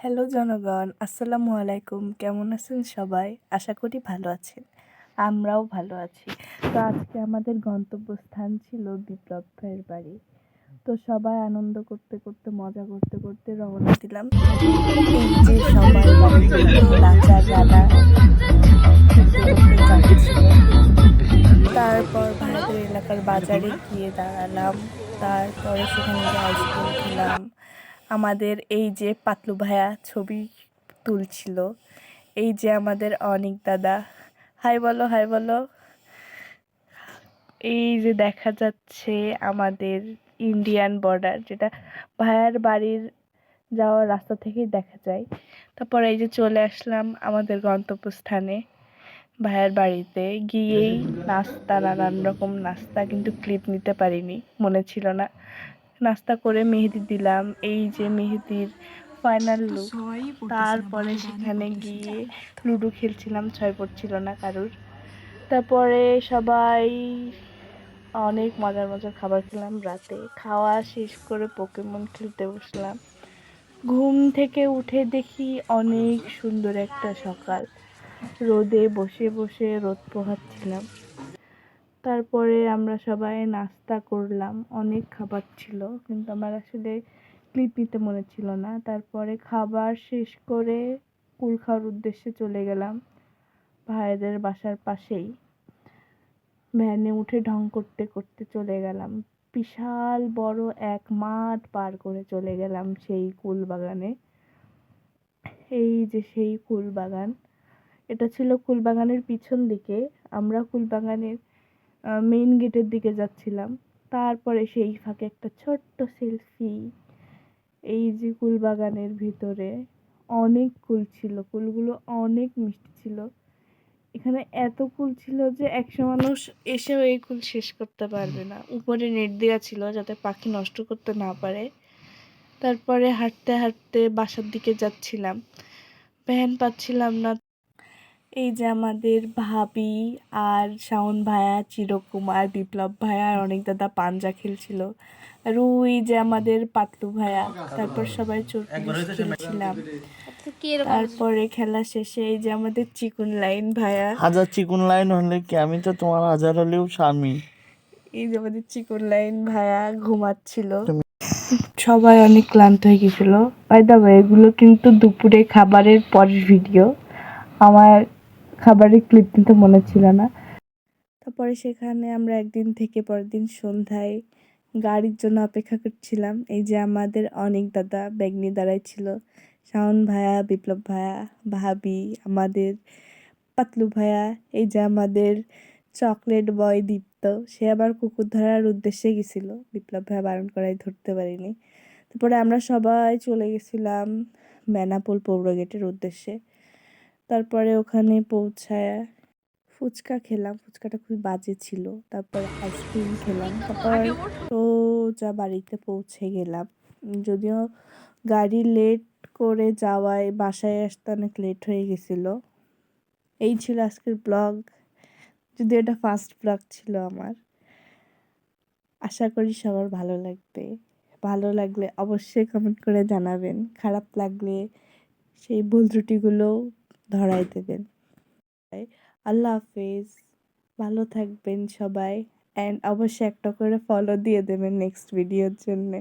Hello জনগণ, আসসালামু আলাইকুম। কেমন আছেন সবাই? আশা করি ভালো আছেন। আমরাও ভালো আছি। তো আজকে আমাদের গন্তব্যস্থান ছিল বিপ্লব ভাইয়ের বাড়ি। তো সবাই আনন্দ করতে করতে মজা করতে করতে রওনা দিলাম। এই যে সবাই বাড়িতে নাচা গানা করতে করতে যাচ্ছিল। তারপর ভাইয়াদের এলাকার বাজারে গিয়ে দাঁড়ালাম। তারপরে সেখানে গিয়ে আইসক্রিম খেলাম। আমাদের এই যে পাতলু ভাইয়া ছবি তুলছিল। এই যে আমাদের অনিক দাদা, হাই বলো হাই বলো। এই যে দেখা যাচ্ছে আমাদের ইন্ডিয়ান বর্ডার, যেটা ভাইয়ার বাড়ির যাওয়ার রাস্তা থেকেই দেখা যায়। তারপর এই যে চলে আসলাম আমাদের গন্তব্যস্থানে ভাইয়ার বাড়িতে। গিয়েই নাস্তা, নানান রকম নাস্তা, কিন্তু ক্লিপ নিতে পারিনি, মনে ছিল না। নাস্তা করে মেহেদি দিলাম, এই যে মেহেদির ফাইনাল লুক। তারপরে সেখানে গিয়ে লুডো খেলছিলাম, ছয় পড়ছিল না কারুর। তারপরে সবাই অনেক মজার মজার খাবার খেলাম। রাতে খাওয়া শেষ করে পোকেমন খেলতে বসলাম। ঘুম থেকে উঠে দেখি অনেক সুন্দর একটা সকাল। রোদে বসে বসে রোদ পোহাচ্ছিলাম। তারপরে আমরা সবাই নাস্তা করলাম। অনেক খাবার ছিল, কিন্তু আমার আসলে ক্লিপ নিতে মনে ছিল না। তারপরে খাবার শেষ করে কুল খাওয়ার উদ্দেশ্যে চলে গেলাম ভাইদের বাসার পাশেই। ভ্যানে উঠে ঢং করতে করতে চলে গেলাম। বিশাল বড় এক মাঠ পার করে চলে গেলাম সেই কুল বাগানে। এই যে সেই কুল বাগান, এটা ছিল কুলবাগানের পিছন দিকে। আমরা কুলবাগানের মেইন গেটের দিকে যাচ্ছিলাম। তারপরে সেই ফাঁকে একটা ছোট্ট সেলফি। এই যে কুলবাগানের ভিতরে অনেক কুল ছিল, কুলগুলো অনেক মিষ্টি ছিল। এখানে এত কুল ছিল যে 100 মানুষ এসেও এই কুল শেষ করতে পারবে না। উপরে নেট দেওয়া ছিল যাতে পাখি নষ্ট করতে না পারে। তারপরে হাঁটতে হাঁটতে বাসার দিকে যাচ্ছিলাম, ভ্যান পাচ্ছিলাম না। এই যে আমাদের ভাবি আর শাওন ভাইয়া, চিরকুমার, বিপ্লব ভাইয়া আর অনেক দাদা পাঞ্জা খেলছিল। আর ওই যে আমাদের পাতলু ভাইয়া। তারপর সবাই চোর পুলিশ খেলছিলাম। তারপরে খেলা শেষে এই যে আমাদের চিকুন লাইন ভাইয়া। হাজার চিকুন লাইন হলে কি আমি তো তোমার হাজার হলেও স্বামী। এই যে আমাদের চিকুন লাইন ভাইয়া ঘুমাচ্ছিল। সবাই অনেক ক্লান্ত হয়ে গেছিল। বাই দ্য ওয়ে, এগুলো কিন্তু দুপুরে খাবারের পরের ভিডিও। আমার খাবারের ক্লিপ নিতে মনে ছিল না। তারপরে সেখানে আমরা একদিন থেকে পরের দিন সন্ধ্যায় গাড়ির জন্য অপেক্ষা করছিলাম। এই যে আমাদের অনেক দাদা ব্যাগ নিয়ে দাঁড়াইছিল, শাওন ভাইয়া, বিপ্লব ভাইয়া, ভাবি, আমাদের পাতলু ভাইয়া। এই যে আমাদের চকলেট বয় দীপ্ত, সে আবার কুকুর ধরার উদ্দেশ্যে গেছিল, বিপ্লব ভাইয়া বারণ করায় ধরতে পারিনি। তারপরে আমরা সবাই চলে গেছিলাম বেনাপোল পৌর গেটের উদ্দেশ্যে। তারপরে ওখানে পৌঁছায় ফুচকা খেলাম, ফুচকাটা খুবই বাজে ছিল। তারপর আইসক্রিম খেলাম। তারপর সোজা বাড়িতে পৌঁছে গেলাম। যদিও গাড়ি লেট করে যাওয়ায় বাসায় আসতে অনেক লেট হয়ে গেছিল। এই ছিল আজকের ব্লগ, যদি এটা ফার্স্ট ব্লগ ছিল আমার। আশা করি সবার ভালো লাগবে। ভালো লাগলে অবশ্যই কমেন্ট করে জানাবেন। খারাপ লাগলে সেই ভুল ত্রুটিগুলো ধরাই দেবেন। আল্লাহ হাফেজ, ভালো থাকবেন সবাই। অ্যান্ড অবশ্যই একটা করে ফলো দিয়ে দেবেন নেক্সট ভিডিওর জন্যে।